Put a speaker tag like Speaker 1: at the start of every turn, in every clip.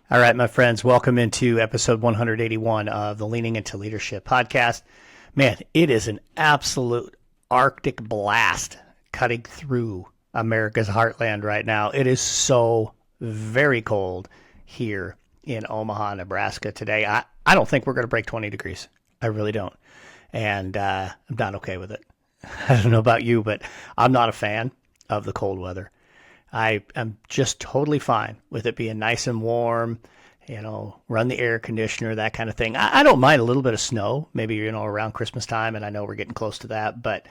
Speaker 1: All right, my friends, welcome into episode 181 of the Leaning into Leadership podcast. Man, it is an absolute Arctic blast cutting through America's heartland right now. It is so very cold here in Omaha, Nebraska today. I don't think we're going to break 20 degrees. I really don't. And I'm not okay with it. I don't know about you, but I'm not a fan of the cold weather. I am just totally fine with it being nice and warm, run the air conditioner, that kind of thing. I don't mind a little bit of snow, maybe, around Christmas time, and I know we're getting close to that, but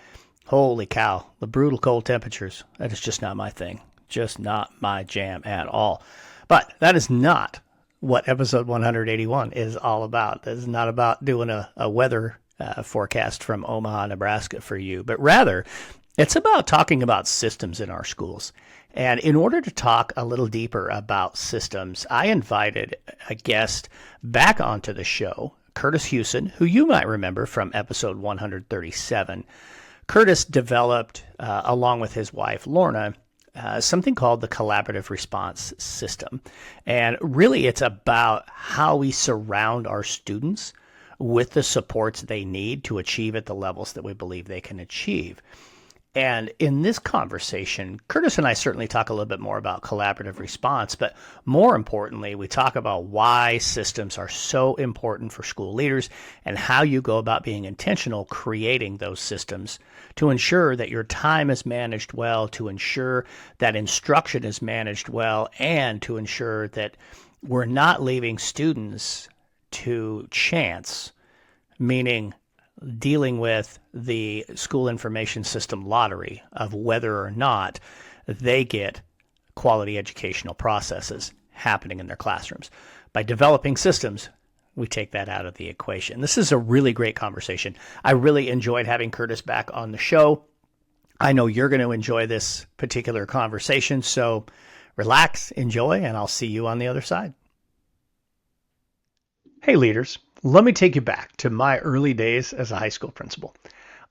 Speaker 1: holy cow, the brutal cold temperatures, that is just not my thing. Just not my jam at all. But that is not what episode 181 is all about. This is not about doing a weather forecast from Omaha, Nebraska for you, but rather it's about talking about systems in our schools. And in order to talk a little deeper about systems, I invited a guest back onto the show, Kurtis Hewson, who you might remember from episode 137. Kurtis developed, along with his wife, Lorna, something called the collaborative response system. And really, it's about how we surround our students with the supports they need to achieve at the levels that we believe they can achieve. And in this conversation, Kurtis and I certainly talk a little bit more about collaborative response, but more importantly, we talk about why systems are so important for school leaders and how you go about being intentional creating those systems to ensure that your time is managed well, to ensure that instruction is managed well, and to ensure that we're not leaving students to chance, meaning dealing with the school information system lottery of whether or not they get quality educational processes happening in their classrooms. By developing systems, we take that out of the equation. This is a really great conversation. I really enjoyed having Kurtis back on the show. I know you're going to enjoy this particular conversation, so relax, enjoy, and I'll see you on the other side. Hey, leaders. Let me take you back to my early days as a high school principal.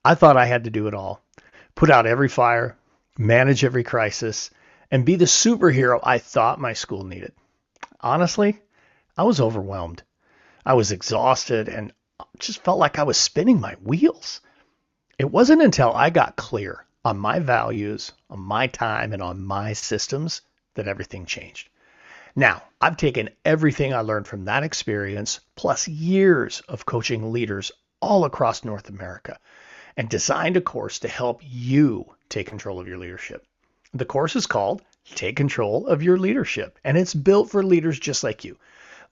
Speaker 1: I thought I had to do it all, put out every fire, manage every crisis, and be the superhero I thought my school needed. Honestly, I was overwhelmed. I was exhausted and just felt like I was spinning my wheels. It wasn't until I got clear on my values, on my time, and on my systems that everything changed. Now, I've taken everything I learned from that experience, plus years of coaching leaders all across North America, and designed a course to help you take control of your leadership. The course is called Take Control of Your Leadership, and it's built for leaders just like you,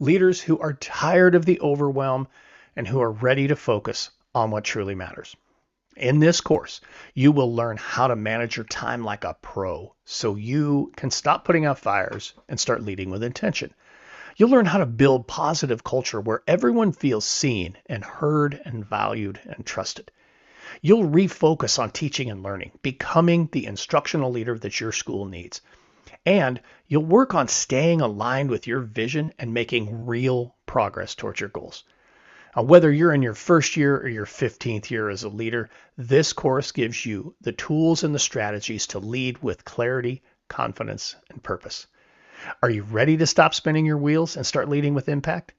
Speaker 1: leaders who are tired of the overwhelm and who are ready to focus on what truly matters. In this course, you will learn how to manage your time like a pro so you can stop putting out fires and start leading with intention. You'll learn how to build positive culture where everyone feels seen and heard and valued and trusted. You'll refocus on teaching and learning, becoming the instructional leader that your school needs. And you'll work on staying aligned with your vision and making real progress towards your goals. Whether you're in your first year or your 15th year as a leader, this course gives you the tools and the strategies to lead with clarity, confidence, and purpose. Are you ready to stop spinning your wheels and start leading with impact?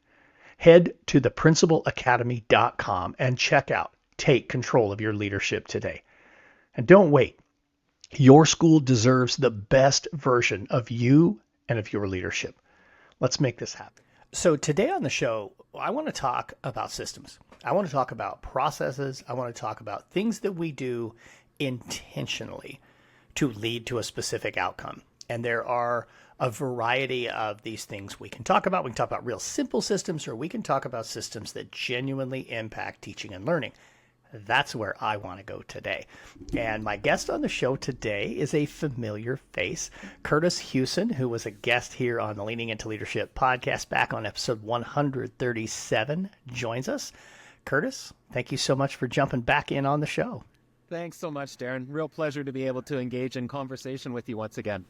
Speaker 1: Head to theprincipalacademy.com and check out Take Control of Your Leadership today. And don't wait. Your school deserves the best version of you and of your leadership. Let's make this happen. So today on the show, I want to talk about systems. I want to talk about processes. I want to talk about things that we do intentionally to lead to a specific outcome. And there are a variety of these things we can talk about. We can talk about real simple systems, or we can talk about systems that genuinely impact teaching and learning. That's where I want to go today. And my guest on the show today is a familiar face, Kurtis Hewson, who was a guest here on the Leaning into Leadership podcast back on episode 137, joins us. Kurtis, thank you so much for jumping back in on the show.
Speaker 2: Thanks so much, Darren. Real pleasure to be able to engage in conversation with you once again.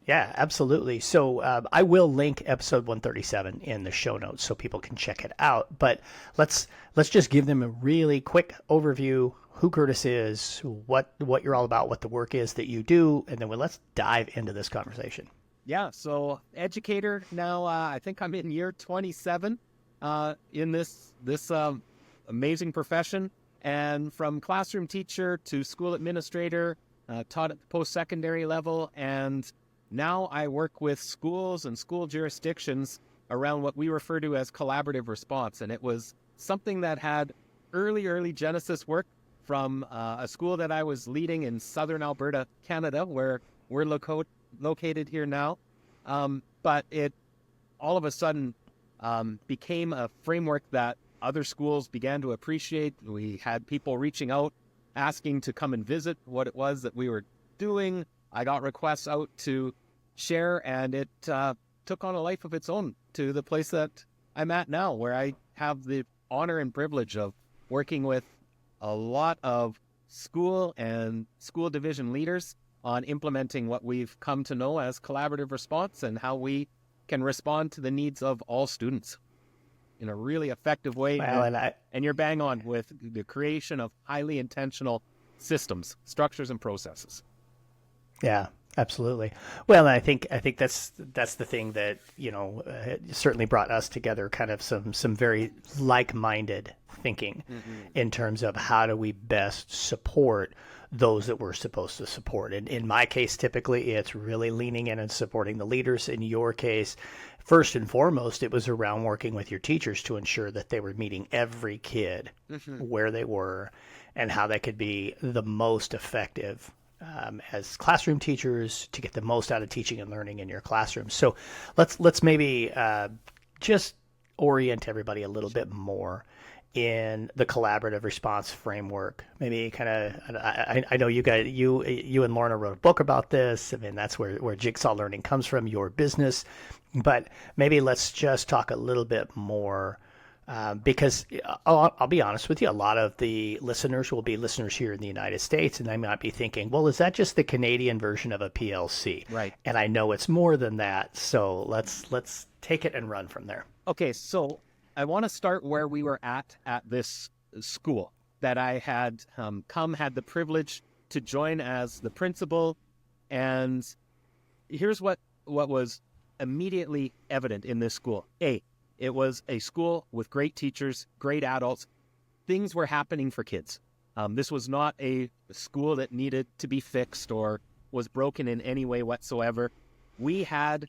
Speaker 1: Yeah, absolutely. So I will link episode 137 in the show notes so people can check it out. But let's just give them a really quick overview, who Kurtis is, what you're all about, what the work is that you do, and then let's dive into this conversation.
Speaker 2: Yeah, so educator now. I think I'm in year 27 in this amazing profession, and from classroom teacher to school administrator, taught at the post-secondary level, and now I work with schools and school jurisdictions around what we refer to as collaborative response, and it was something that had early Genesis work from a school that I was leading in southern Alberta, Canada, where we're located here now. But it all of a sudden became a framework that other schools began to appreciate. We had people reaching out, asking to come and visit what it was that we were doing. I got requests out to share, and it took on a life of its own to the place that I'm at now, where I have the honor and privilege of working with a lot of school and school division leaders on implementing what we've come to know as collaborative response and how we can respond to the needs of all students in a really effective way.
Speaker 1: Well,
Speaker 2: and you're bang on with the creation of highly intentional systems, structures, and processes.
Speaker 1: Yeah, absolutely. Well, I think that's the thing that certainly brought us together. Kind of some very like-minded thinking in terms of how do we best support those that we're supposed to support. And in my case, typically it's really leaning in and supporting the leaders. In your case, first and foremost, it was around working with your teachers to ensure that they were meeting every kid where they were and how they could be the most effective as classroom teachers to get the most out of teaching and learning in your classroom. So let's maybe just orient everybody a little bit more in the collaborative response framework. Maybe kind of, I know you and Lorna wrote a book about this. I mean, that's where Jigsaw Learning comes from, your business. But maybe let's just talk a little bit more because I'll be honest with you, a lot of the listeners will be listeners here in the United States, and they might be thinking, well, is that just the Canadian version of a PLC?
Speaker 2: Right.
Speaker 1: And I know it's more than that. So let's take it and run from there.
Speaker 2: Okay, so I want to start where we were at this school that I had had the privilege to join as the principal. And here's what was immediately evident in this school. It was a school with great teachers, great adults. Things were happening for kids. This was not a school that needed to be fixed or was broken in any way whatsoever. We had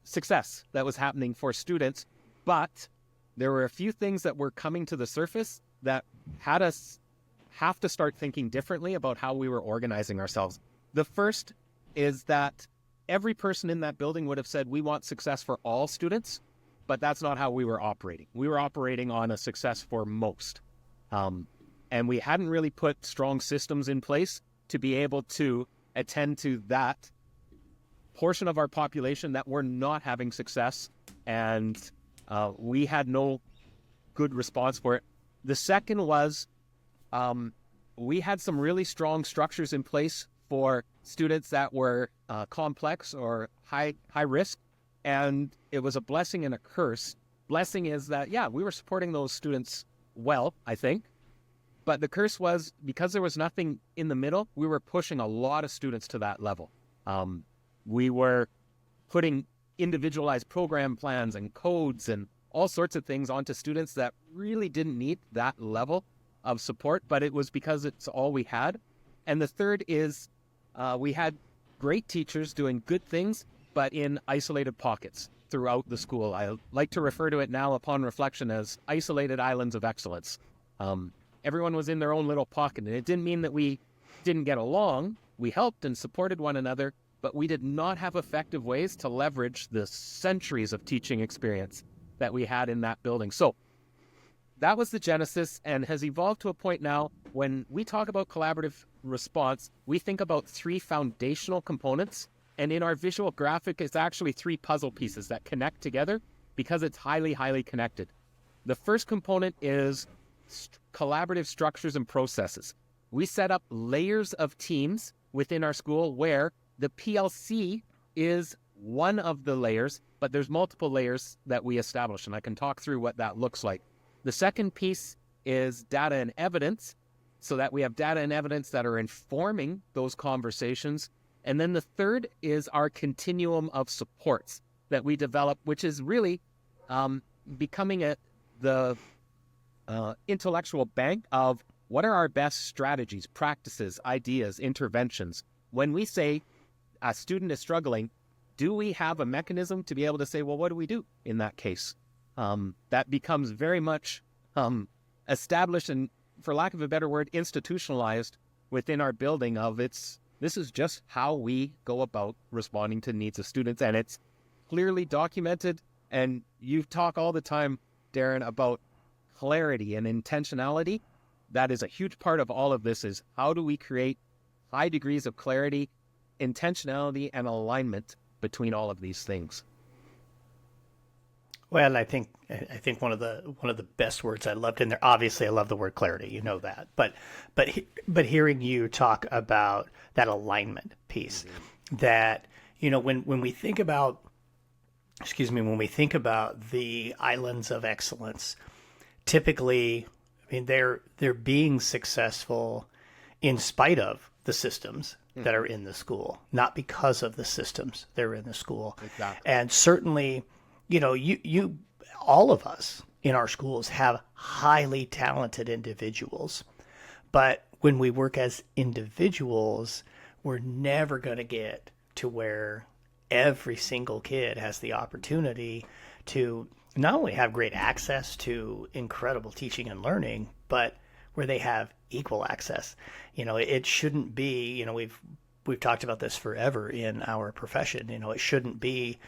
Speaker 2: success that was happening for students, but there were a few things that were coming to the surface that had us have to start thinking differently about how we were organizing ourselves. The first is that every person in that building would have said, we want success for all students, but that's not how we were operating. We were operating on a success for most. And we hadn't really put strong systems in place to be able to attend to that portion of our population that were not having success, and we had no good response for it. The second was we had some really strong structures in place for students that were complex or high risk, and it was a blessing and a curse. Blessing is that, we were supporting those students well, I think, but the curse was because there was nothing in the middle, we were pushing a lot of students to that level. We were putting individualized program plans and codes and all sorts of things onto students that really didn't need that level of support, but it was because it's all we had. And the third is we had great teachers doing good things, but in isolated pockets throughout the school. I like to refer to it now upon reflection as isolated islands of excellence. Everyone was in their own little pocket, and it didn't mean that we didn't get along. We helped and supported one another, but we did not have effective ways to leverage the centuries of teaching experience that we had in that building. So that was the genesis, and has evolved to a point now when we talk about collaborative response, we think about three foundational components. And in our visual graphic, it's actually three puzzle pieces that connect together because it's highly connected. The first component is collaborative structures and processes. We set up layers of teams within our school where the PLC is one of the layers, but there's multiple layers that we establish, and I can talk through what that looks like. The second piece is data and evidence, so that we have data and evidence that are informing those conversations. And then the third is our continuum of supports that we develop, which is really becoming the intellectual bank of what are our best strategies, practices, ideas, interventions. When we say a student is struggling, do we have a mechanism to be able to say, well, what do we do in that case? That becomes very much established and, for lack of a better word, institutionalized within our building of this is just how we go about responding to the needs of students. And it's clearly documented. And you talk all the time, Darren, about clarity and intentionality. That is a huge part of all of this, is how do we create high degrees of clarity, intentionality, and alignment between all of these things.
Speaker 1: Well, I think one of the best words I loved in there. Obviously, I love the word clarity. You know that, but hearing you talk about that alignment piece, that when we think about, when we think about the islands of excellence, typically, I mean, they're being successful in spite of the systems that are in the school, not because of the systems that are in the school.
Speaker 2: Exactly.
Speaker 1: And certainly, you all of us in our schools have highly talented individuals, but when we work as individuals, we're never going to get to where every single kid has the opportunity to not only have great access to incredible teaching and learning, but where they have equal access. It shouldn't be, we've talked about this forever in our profession. It shouldn't be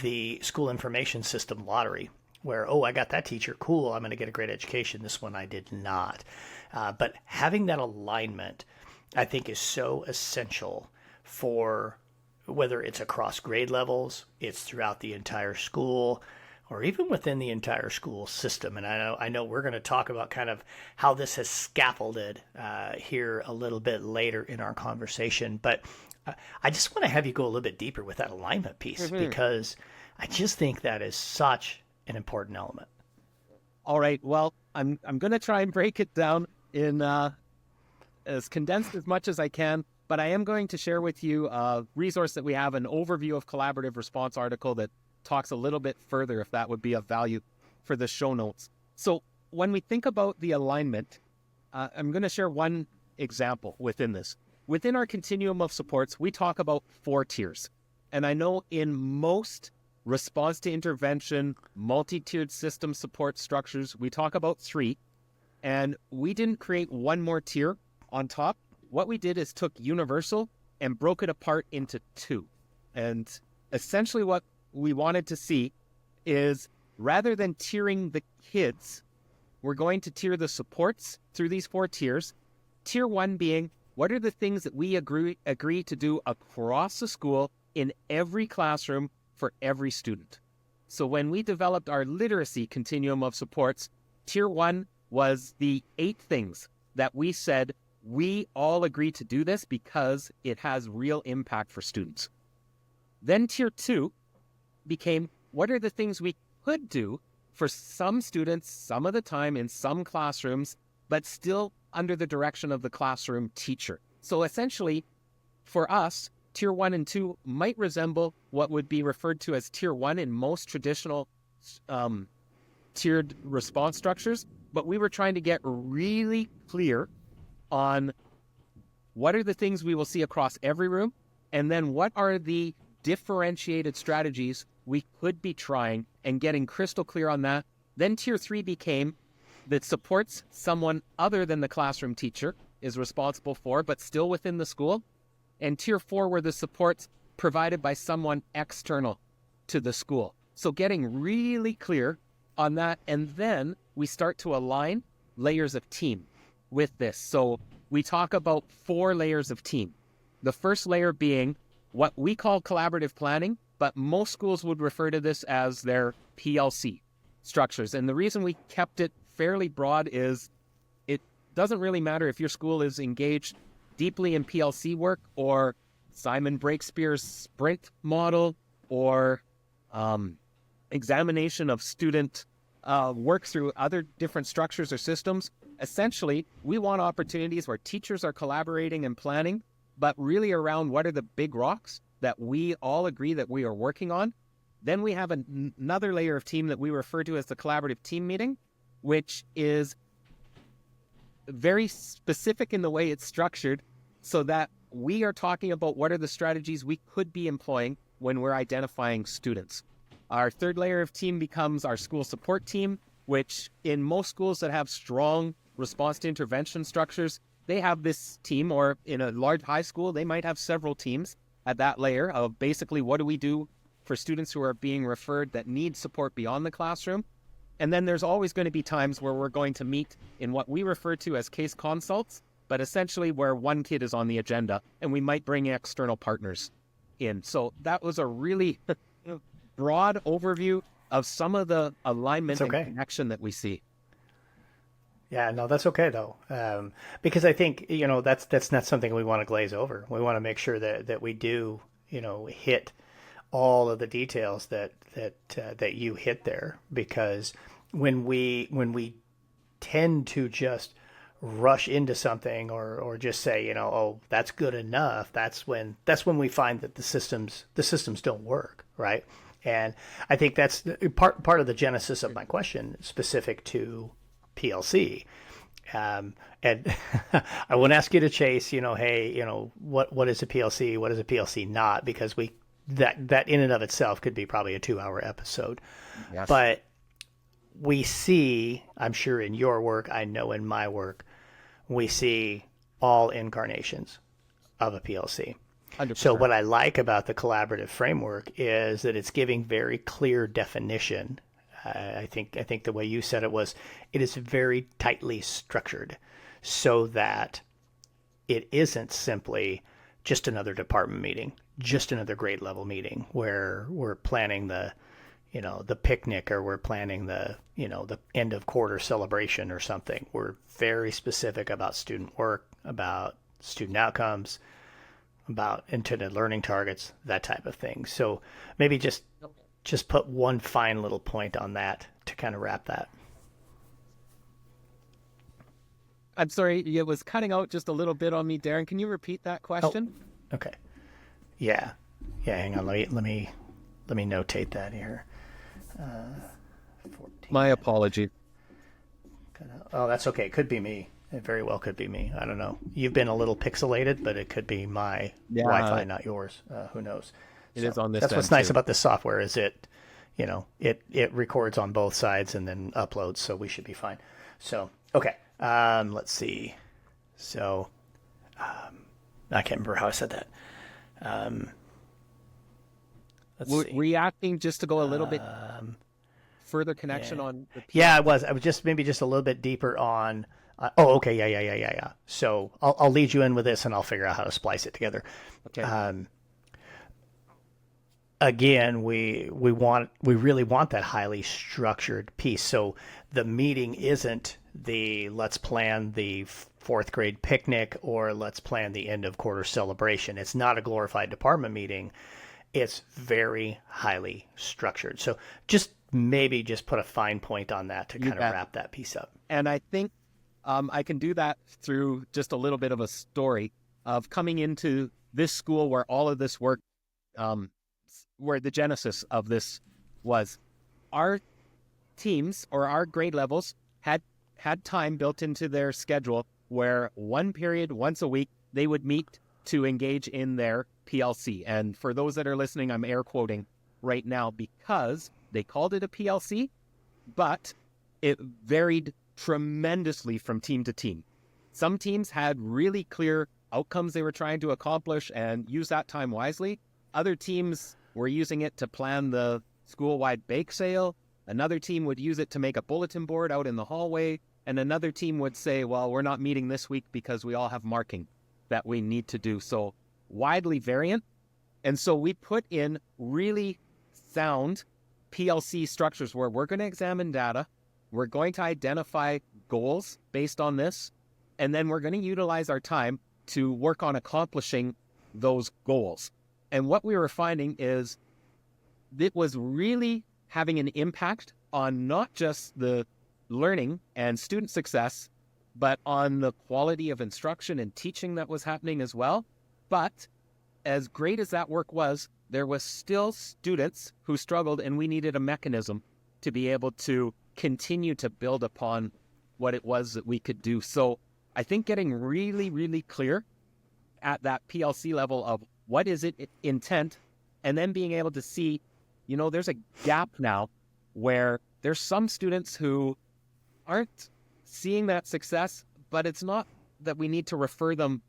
Speaker 1: the school information system lottery where, oh, I got that teacher, cool, I'm going to get a great education. This one I did not. But having that alignment, I think, is so essential for whether it's across grade levels, it's throughout the entire school, or even within the entire school system. And I know we're going to talk about kind of how this has scaffolded here a little bit later in our conversation. But I just want to have you go a little bit deeper with that alignment piece, because I just think that is such an important element.
Speaker 2: All right. Well, I'm going to try and break it down in as condensed as much as I can. But I am going to share with you a resource that we have, an overview of collaborative response article that talks a little bit further, if that would be of value for the show notes. So when we think about the alignment, I'm going to share one example within this. Within our continuum of supports, we talk about 4 tiers. And I know in most response to intervention, multi-tiered system support structures, we talk about 3. And we didn't create one more tier on top. What we did is took universal and broke it apart into 2. And essentially what we wanted to see is, rather than tiering the kids, we're going to tier the supports through these 4 tiers. Tier 1 being, what are the things that we agree to do across the school in every classroom for every student? So when we developed our literacy continuum of supports, Tier 1 was the 8 things that we said we all agree to do this because it has real impact for students. Then Tier 2 became, what are the things we could do for some students some of the time in some classrooms, but still under the direction of the classroom teacher. So essentially, for us, Tier 1 and 2 might resemble what would be referred to as Tier 1 in most traditional tiered response structures, but we were trying to get really clear on what are the things we will see across every room, and then what are the differentiated strategies we could be trying, and getting crystal clear on that. Then Tier 3 became that supports someone other than the classroom teacher is responsible for, but still within the school. And Tier 4 were the supports provided by someone external to the school. So getting really clear on that, and then we start to align layers of team with this. So we talk about 4 layers of team. The first layer being what we call collaborative planning, but most schools would refer to this as their PLC structures. And the reason we kept it fairly broad is it doesn't really matter if your school is engaged deeply in PLC work or Simon Breakspear's sprint model or examination of student work through other different structures or systems. Essentially, we want opportunities where teachers are collaborating and planning but really around what are the big rocks that we all agree that we are working on. Then we have another layer of team that we refer to as the collaborative team meeting, which is very specific in the way it's structured so that we are talking about what are the strategies we could be employing when we're identifying students. Our third layer of team becomes our school support team, which in most schools that have strong response to intervention structures, they have this team, or in a large high school, they might have several teams at that layer of basically what do we do for students who are being referred that need support beyond the classroom. And then there's always going to be times where we're going to meet in what we refer to as case consults, but essentially where one kid is on the agenda and we might bring external partners in. So that was a really broad overview of some of the alignment and connection that we see.
Speaker 1: Yeah, no, that's okay though, because I think that's not something we want to glaze over. We want to make sure that we do hit all of the details that you hit there, because when we tend to just rush into something or just say oh, that's good enough, that's when we find that the systems don't work, right? And I think that's part of the genesis of my question specific to PLC. And I won't ask you to chase, hey, what is a PLC? What is a PLC not? Because that in and of itself could be probably a 2-hour episode.
Speaker 2: Yes.
Speaker 1: But we see, I'm sure in your work, I know in my work, we see all incarnations of a PLC.
Speaker 2: 100%.
Speaker 1: So what I like about the collaborative framework is that it's giving very clear definition. I think the way you said it is very tightly structured so that it isn't simply just another department meeting, just another grade level meeting where we're planning the picnic, or we're planning the end of quarter celebration or something. We're very specific about student work, about student outcomes, about intended learning targets, that type of thing. So maybe just put one fine little point on that to kind of wrap that.
Speaker 2: I'm sorry, it was cutting out just a little bit on me, Darren. Can you repeat that question?
Speaker 1: Oh, okay. Yeah. Hang on. Let me notate that here. 14.
Speaker 2: My apology.
Speaker 1: Oh, that's okay. It could be me. It very well could be me. I don't know. You've been a little pixelated, but it could be my Wi-Fi, not yours. Who knows?
Speaker 2: It is on this.
Speaker 1: That's what's nice about this software is it records on both sides and then uploads, so we should be fine. So okay, let's see. So I can't remember how I said that.
Speaker 2: Let's see. Reacting, just to go a little bit further connection on the
Speaker 1: I was just maybe just a little bit deeper on okay, yeah. So I'll lead you in with this and I'll figure out how to splice it together.
Speaker 2: Okay.
Speaker 1: Again, we really want that highly structured piece. So the meeting isn't the let's plan the fourth grade picnic or let's plan the end of quarter celebration. It's not a glorified department meeting. It's very highly structured. So maybe just put a fine point on that to kind of wrap that piece up.
Speaker 2: And I think I can do that through just a little bit of a story of coming into this school where all of this work, where the genesis of this was. Our teams or our grade levels had time built into their schedule where one period once a week they would meet to engage in their PLC. And for those that are listening, I'm air quoting right now because they called it a PLC, but it varied tremendously from team to team. Some teams had really clear outcomes they were trying to accomplish and use that time wisely. Other teams were using it to plan the school-wide bake sale. Another team would use it to make a bulletin board out in the hallway. And another team would say, well, we're not meeting this week because we all have marking that we need to do. So widely variant. And so we put in really sound PLC structures where we're going to examine data. We're going to identify goals based on this. And then we're going to utilize our time to work on accomplishing those goals. And what we were finding is it was really having an impact on not just the learning and student success, but on the quality of instruction and teaching that was happening as well. But as great as that work was, there was still students who struggled, and we needed a mechanism to be able to continue to build upon what it was that we could do. So I think getting really, really clear at that PLC level of what is it intent, and then being able to see, there's a gap now where there's some students who aren't seeing that success, but it's not that we need to refer them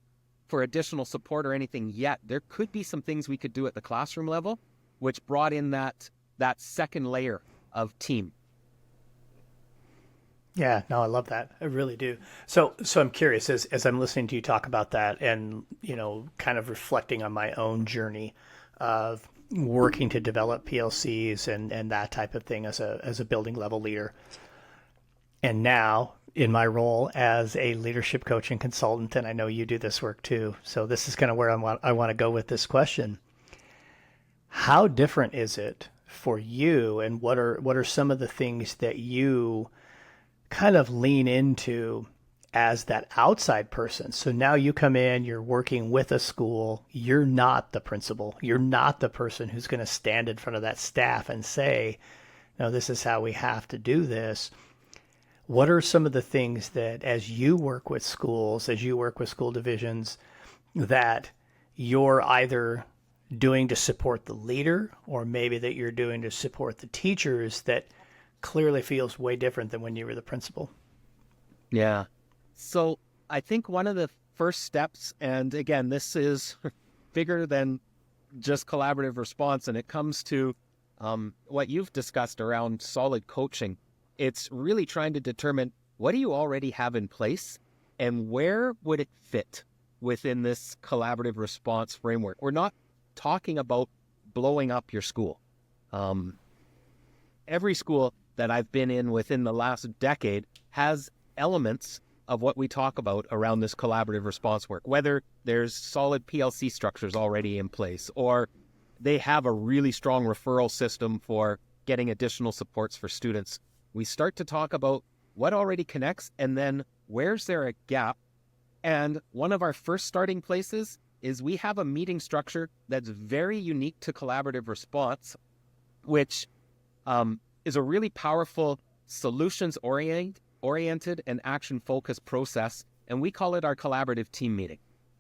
Speaker 2: for additional support or anything yet. There could be some things we could do at the classroom level, which brought in that second layer of team.
Speaker 1: Yeah, no, I love that. I really do. So I'm curious as I'm listening to you talk about that and, kind of reflecting on my own journey of working to develop PLCs and that type of thing as a building level leader. And now in my role as a leadership coach and consultant, and I know you do this work too. So this is kind of where I want to go with this question. How different is it for you, and what are some of the things that you kind of lean into as that outside person? So now you come in, you're working with a school, you're not the principal, you're not the person who's going to stand in front of that staff and say, no, this is how we have to do this. What are some of the things that as you work with schools, as you work with school divisions, that you're either doing to support the leader, or maybe that you're doing to support the teachers, that clearly feels way different than when you were the principal?
Speaker 2: Yeah. So I think one of the first steps, and again, this is bigger than just collaborative response, and it comes to what you've discussed around solid coaching. It's really trying to determine, what do you already have in place and where would it fit within this collaborative response framework? We're not talking about blowing up your school. Every school that I've been in within the last decade has elements of what we talk about around this collaborative response work, whether there's solid PLC structures already in place, or they have a really strong referral system for getting additional supports for students. We start to talk about what already connects, and then where's there a gap. And one of our first starting places is we have a meeting structure that's very unique to collaborative response, which is a really powerful solutions-oriented and action-focused process, and we call it our collaborative team meeting.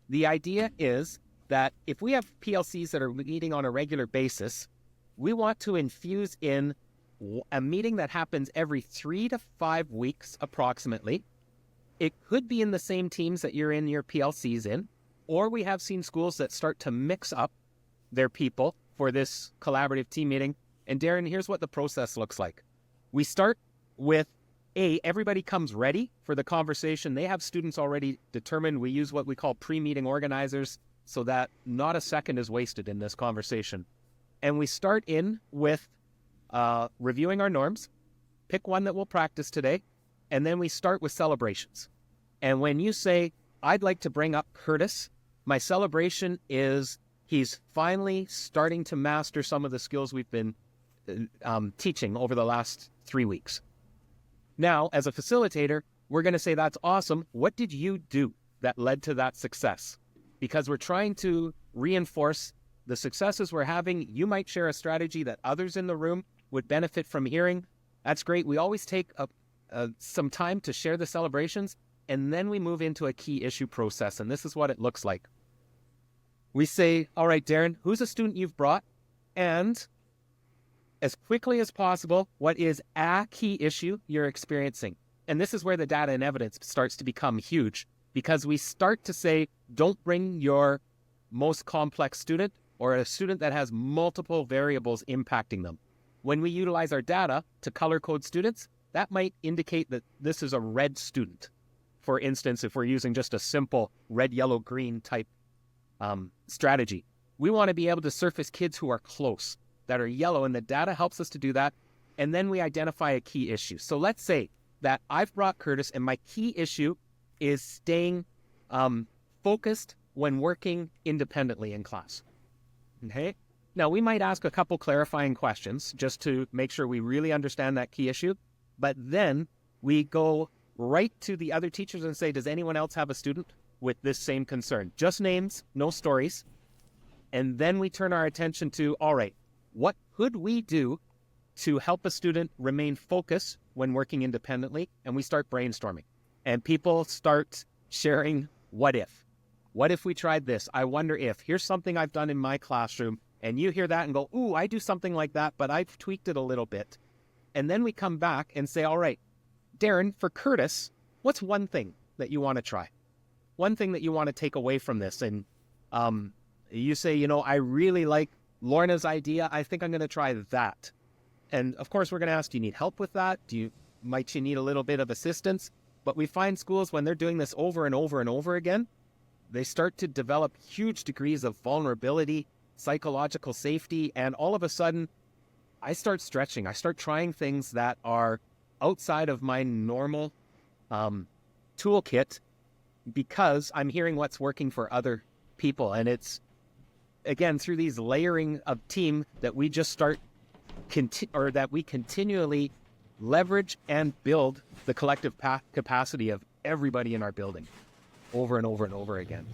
Speaker 2: The idea is that if we have PLCs that are meeting on a regular basis, we want to infuse in a meeting that happens every 3 to 5 weeks approximately. It could be in the same teams that you're in your PLCs in, or we have seen schools that start to mix up their people for this collaborative team meeting. And Darren, here's what the process looks like. We start with everybody comes ready for the conversation. They have students already determined. We use what we call pre-meeting organizers so that not a second is wasted in this conversation. And we start in with reviewing our norms, pick one that we'll practice today, and then we start with celebrations. And when you say, I'd like to bring up Kurtis, my celebration is he's finally starting to master some of the skills we've been teaching over the last 3 weeks. Now, as a facilitator, we're going to say, that's awesome. What did you do that led to that success? Because we're trying to reinforce the successes we're having. You might share a strategy that others in the room would benefit from hearing. That's great. We always take some time to share the celebrations, and then we move into a key issue process, and this is what it looks like. We say, all right, Darren, who's a student you've brought? And as quickly as possible, what is a key issue you're experiencing? And this is where the data and evidence starts to become huge, because we start to say, don't bring your most complex student or a student that has multiple variables impacting them. When we utilize our data to color code students, that might indicate that this is a red student. For instance, if we're using just a simple red, yellow, green type strategy, we want to be able to surface kids who are close, that are yellow, and the data helps us to do that. And then we identify a key issue. So let's say that I've brought Kurtis, and my key issue is staying focused when working independently in class. Okay? Now, we might ask a couple clarifying questions just to make sure we really understand that key issue, but then we go right to the other teachers and say, does anyone else have a student with this same concern. Just names, no stories. And then we turn our attention to, all right, what could we do to help a student remain focused when working independently? And we start brainstorming. And people start sharing, what if? What if we tried this? I wonder if. Here's something I've done in my classroom. And you hear that and go, ooh, I do something like that, but I've tweaked it a little bit. And then we come back and say, all right, Darren, for Kurtis, what's one thing that you want to try? One thing that you want to take away from this? And you say, I really like Lorna's idea. I think I'm going to try that. And of course, we're going to ask, do you need help with that? Might you need a little bit of assistance? But we find schools, when they're doing this over and over and over again, they start to develop huge degrees of vulnerability, psychological safety, and all of a sudden, I start stretching. I start trying things that are outside of my normal toolkit because I'm hearing what's working for other people. And it's, again, through these layering of team that we just start that we continually leverage and build the collective capacity of everybody in our building over and over and over again.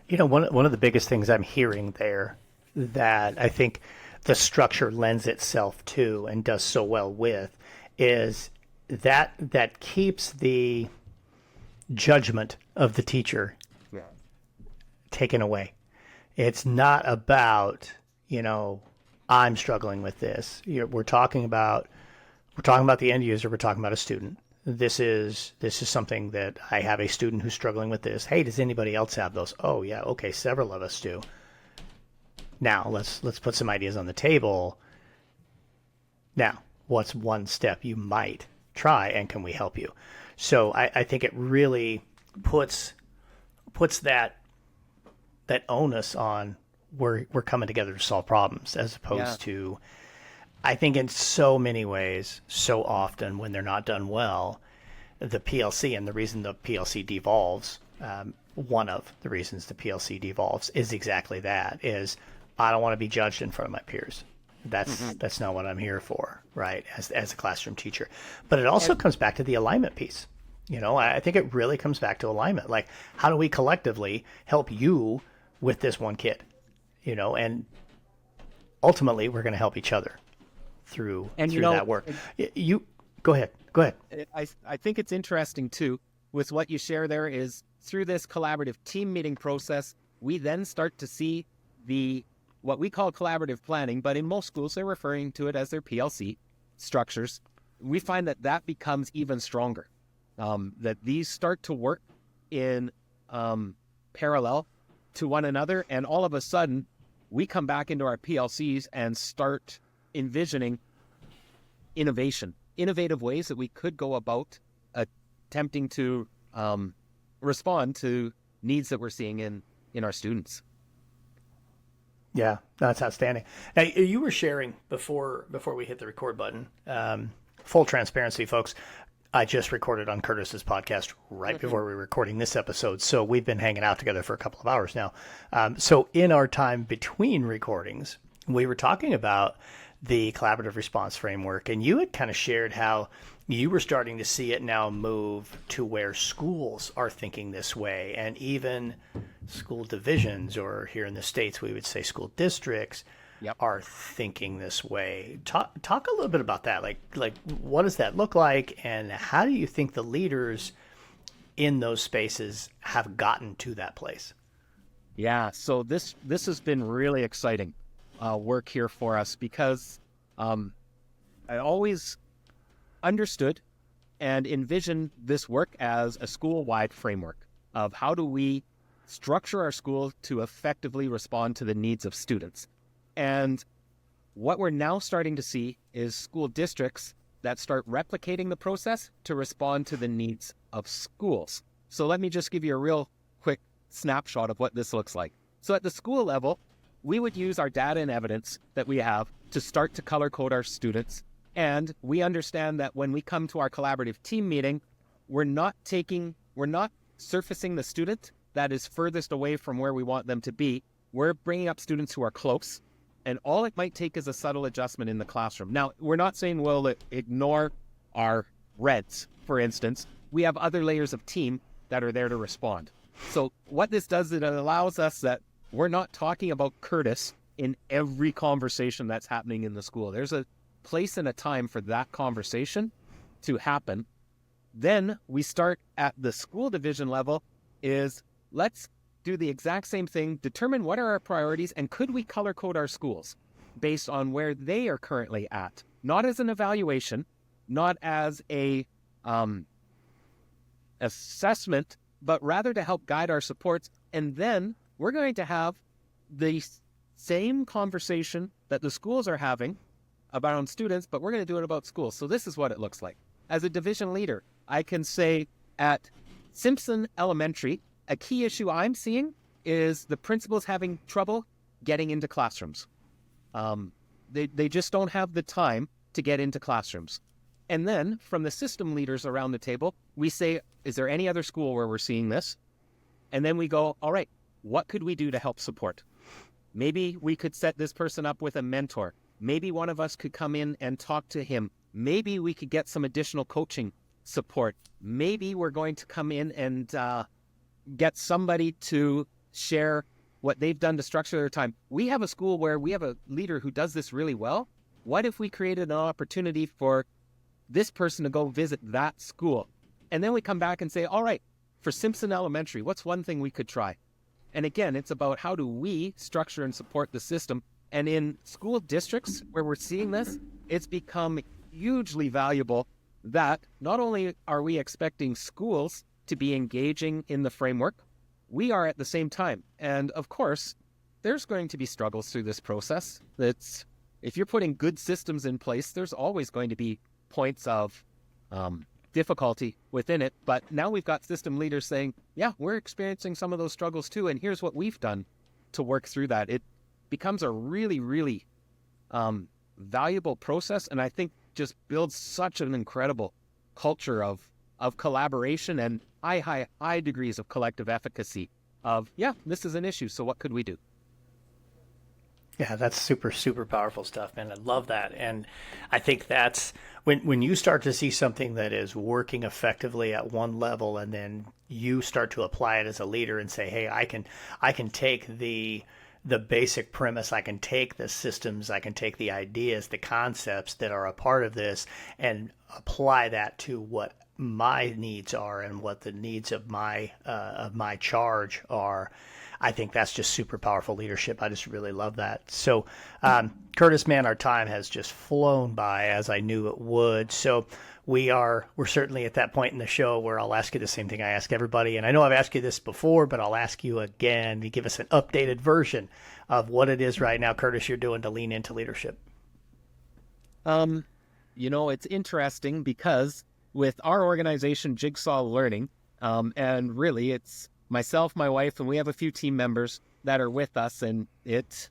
Speaker 1: One of the biggest things I'm hearing there that I think the structure lends itself to and does so well with is that keeps the judgment of the teacher taken away. It's not about, I'm struggling with this. We're talking about the end user. We're talking about a student. This is something that I have a student who's struggling with this. Hey, does anybody else have those? Oh yeah, okay, several of us do. Now let's put some ideas on the table. Now, what's one step you might try, and can we help you? So I think it really puts that onus on we're coming together to solve problems, as opposed to, I think in so many ways, so often when they're not done well, the PLC, and the reason the PLC devolves, one of the reasons the PLC devolves is exactly that, is I don't want to be judged in front of my peers. That's not what I'm here for, right, as a classroom teacher. But it also comes back to the alignment piece. I think it really comes back to alignment. Like, how do we collectively help you with this one kid? And ultimately we're going to help each other through that work. You go ahead.
Speaker 2: I think it's interesting too with what you share there is through this collaborative team meeting process, we then start to see what we call collaborative planning, but in most schools they're referring to it as their PLC structures. We find that becomes even stronger, that these start to work in parallel to one another, and all of a sudden we come back into our PLCs and start envisioning innovative ways that we could go about attempting to respond to needs that we're seeing in our students.
Speaker 1: Yeah, that's outstanding. Now, you were sharing before we hit the record button, full transparency, folks, I just recorded on Kurtis's podcast right before we were recording this episode. So we've been hanging out together for a couple of hours now. So in our time between recordings, we were talking about the collaborative response framework, and you had kind of shared how you were starting to see it now move to where schools are thinking this way, and even school divisions, or here in the States, we would say school districts, are thinking this way. Talk a little bit about that. Like what does that look like, and how do you think the leaders in those spaces have gotten to that place?
Speaker 2: Yeah, so this has been really exciting work here for us, because I always understood and envisioned this work as a school-wide framework of how do we structure our school to effectively respond to the needs of students. And what we're now starting to see is school districts that start replicating the process to respond to the needs of schools. So let me just give you a real quick snapshot of what this looks like. So at the school level, we would use our data and evidence that we have to start to color code our students. And we understand that when we come to our collaborative team meeting, we're not surfacing the student that is furthest away from where we want them to be. We're bringing up students who are close. And all it might take is a subtle adjustment in the classroom. Now, we're not saying we'll ignore our reds, for instance. We have other layers of team that are there to respond. So what this does, it allows us that we're not talking about Kurtis in every conversation that's happening in the school. There's a place and a time for that conversation to happen. Then we start at the school division level is let's do the exact same thing, determine what are our priorities, and could we color code our schools based on where they are currently at? Not as an evaluation, not as a assessment, but rather to help guide our supports. And then we're going to have the same conversation that the schools are having about students, but we're going to do it about schools. So this is what it looks like. As a division leader, I can say at Simpson Elementary, a key issue I'm seeing is the principals having trouble getting into classrooms. They just don't have the time to get into classrooms. And then from the system leaders around the table, we say, is there any other school where we're seeing this? And then we go, all right, what could we do to help support? Maybe we could set this person up with a mentor. Maybe one of us could come in and talk to him. Maybe we could get some additional coaching support. Maybe we're going to come in and get somebody to share what they've done to structure their time. We have a school where we have a leader who does this really well. What if we created an opportunity for this person to go visit that school? And then we come back and say, all right, for Simpson Elementary, what's one thing we could try? And again, it's about how do we structure and support the system. And in school districts where we're seeing this, it's become hugely valuable that not only are we expecting schools to be engaging in the framework, we are at the same time. And of course, there's going to be struggles through this process. If you're putting good systems in place, there's always going to be points of difficulty within it. But now we've got system leaders saying, yeah, we're experiencing some of those struggles too, and here's what we've done to work through that. It becomes a really, really valuable process, and I think just builds such an incredible culture of collaboration and high degrees of collective efficacy of, yeah, this is an issue, so what could we do?
Speaker 1: Yeah, that's super, super powerful stuff, man. I love that. And I think that's when you start to see something that is working effectively at one level, and then you start to apply it as a leader and say, hey, I can take the basic premise, I can take the systems, I can take the ideas, the concepts that are a part of this and apply that to what my needs are and what the needs of my charge are. I think that's just super powerful leadership. I just really love that. So, Kurtis, man, our time has just flown by as I knew it would. So we're certainly at that point in the show where I'll ask you the same thing I ask everybody. And I know I've asked you this before, but I'll ask you again to give us an updated version of what it is right now, Kurtis, you're doing to lean into leadership.
Speaker 2: It's interesting because with our organization, Jigsaw Learning, and really it's myself, my wife, and we have a few team members that are with us, and it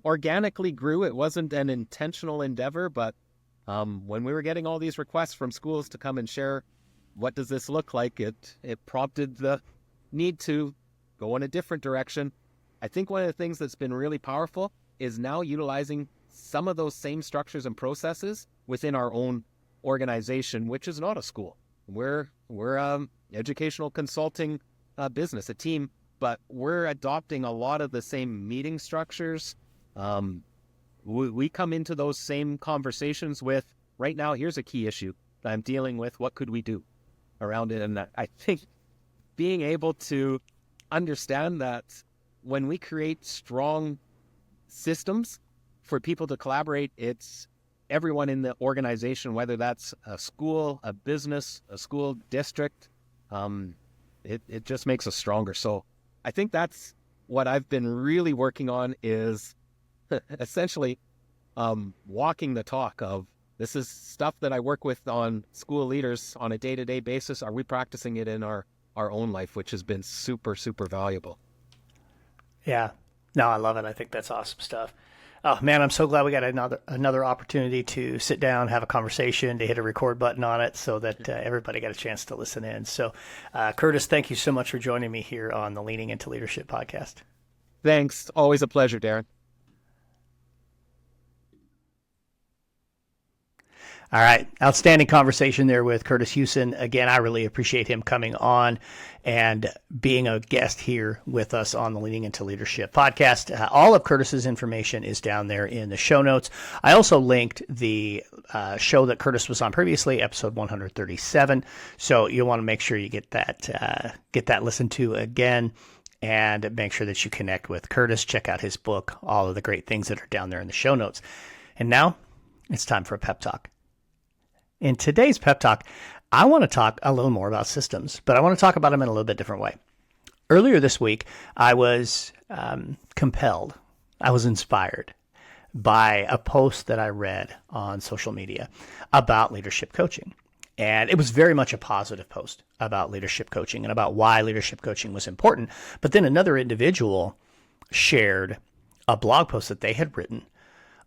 Speaker 2: organically grew. It wasn't an intentional endeavor, but when we were getting all these requests from schools to come and share what does this look like, it prompted the need to go in a different direction. I think one of the things that's been really powerful is now utilizing some of those same structures and processes within our own organization, which is not a school. We're educational consulting business, a team, but we're adopting a lot of the same meeting structures. We come into those same conversations with, right now, here's a key issue that I'm dealing with. What could we do around it? And I think being able to understand that when we create strong systems for people to collaborate, it's everyone in the organization, whether that's a school, a business, a school district, it just makes us stronger. So I think that's what I've been really working on is essentially walking the talk of, this is stuff that I work with on school leaders on a day-to-day basis. Are we practicing it in our own life, which has been super, super valuable.
Speaker 1: Yeah. No, I love it. I think that's awesome stuff. Oh, man, I'm so glad we got another opportunity to sit down, have a conversation, to hit a record button on it so that everybody got a chance to listen in. So, Kurtis, thank you so much for joining me here on the Leaning Into Leadership podcast.
Speaker 2: Thanks. Always a pleasure, Darren.
Speaker 1: All right. Outstanding conversation there with Kurtis Hewson. Again, I really appreciate him coming on and being a guest here with us on the Leaning into Leadership podcast. All of Kurtis's information is down there in the show notes. I also linked the show that Kurtis was on previously, episode 137. So you'll want to make sure you get that listened to again, and make sure that you connect with Kurtis. Check out his book, all of the great things that are down there in the show notes. And now it's time for a pep talk. In today's pep talk, I want to talk a little more about systems, but I want to talk about them in a little bit different way. Earlier this week, I was compelled, I was inspired by a post that I read on social media about leadership coaching. And it was very much a positive post about leadership coaching and about why leadership coaching was important. But then another individual shared a blog post that they had written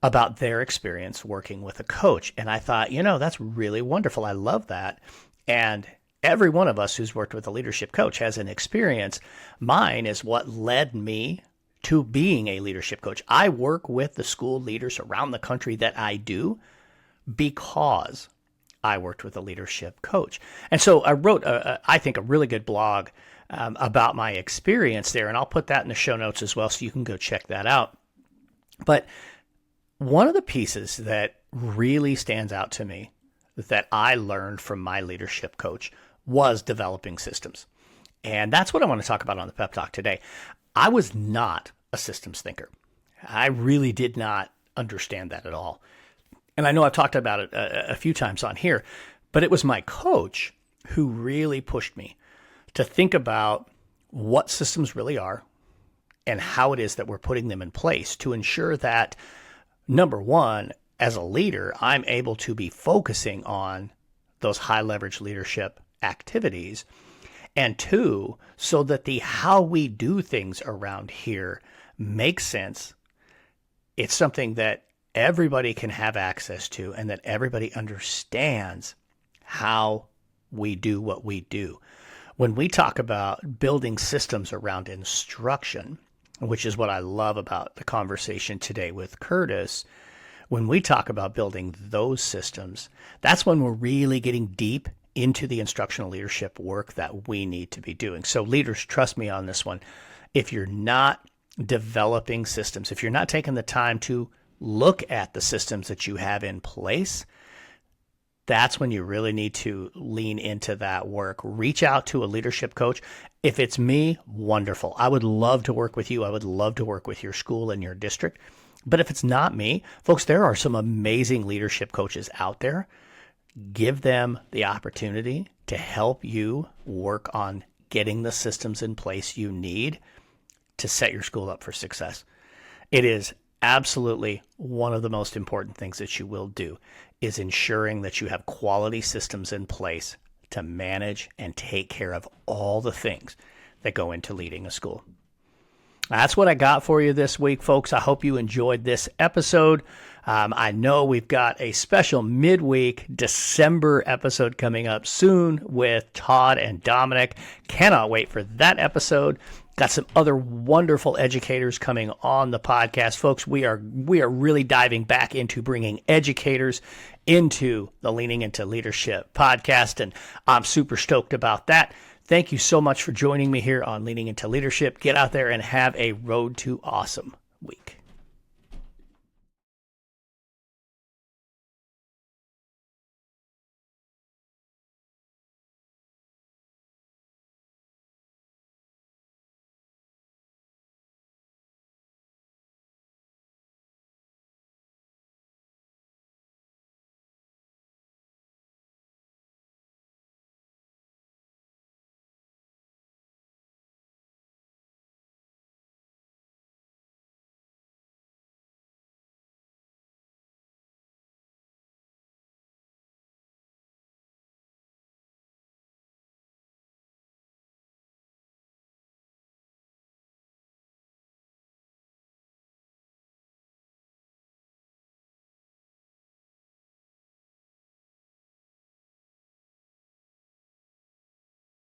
Speaker 1: about their experience working with a coach. And I thought, that's really wonderful. I love that. And every one of us who's worked with a leadership coach has an experience. Mine is what led me to being a leadership coach. I work with the school leaders around the country that I do because I worked with a leadership coach. And so I wrote, I think, a really good blog about my experience there. And I'll put that in the show notes as well, so you can go check that out. But one of the pieces that really stands out to me that I learned from my leadership coach was developing systems. And that's what I want to talk about on the Pep Talk today. I was not a systems thinker. I really did not understand that at all. And I know I've talked about it a few times on here, but it was my coach who really pushed me to think about what systems really are and how it is that we're putting them in place to ensure that, number one, as a leader, I'm able to be focusing on those high leverage leadership activities. And two, so that the how we do things around here makes sense. It's something that everybody can have access to and that everybody understands how we do what we do. When we talk about building systems around instruction, which is what I love about the conversation today with Kurtis, when we talk about building those systems, that's when we're really getting deep into the instructional leadership work that we need to be doing. So leaders, trust me on this one. If you're not developing systems, if you're not taking the time to look at the systems that you have in place, that's when you really need to lean into that work. Reach out to a leadership coach. If it's me, wonderful. I would love to work with you. I would love to work with your school and your district. But if it's not me, folks, there are some amazing leadership coaches out there. Give them the opportunity to help you work on getting the systems in place you need to set your school up for success. It is absolutely one of the most important things that you will do is ensuring that you have quality systems in place to manage and take care of all the things that go into leading a school. That's what I got for you this week, folks. I hope you enjoyed this episode. I know we've got a special midweek December episode coming up soon with Todd and Dominic. Cannot wait for that episode. Got some other wonderful educators coming on the podcast. Folks, we are really diving back into bringing educators into the Leaning into Leadership podcast, and I'm super stoked about that. Thank you so much for joining me here on Leaning into Leadership. Get out there and have a Road to Awesome week.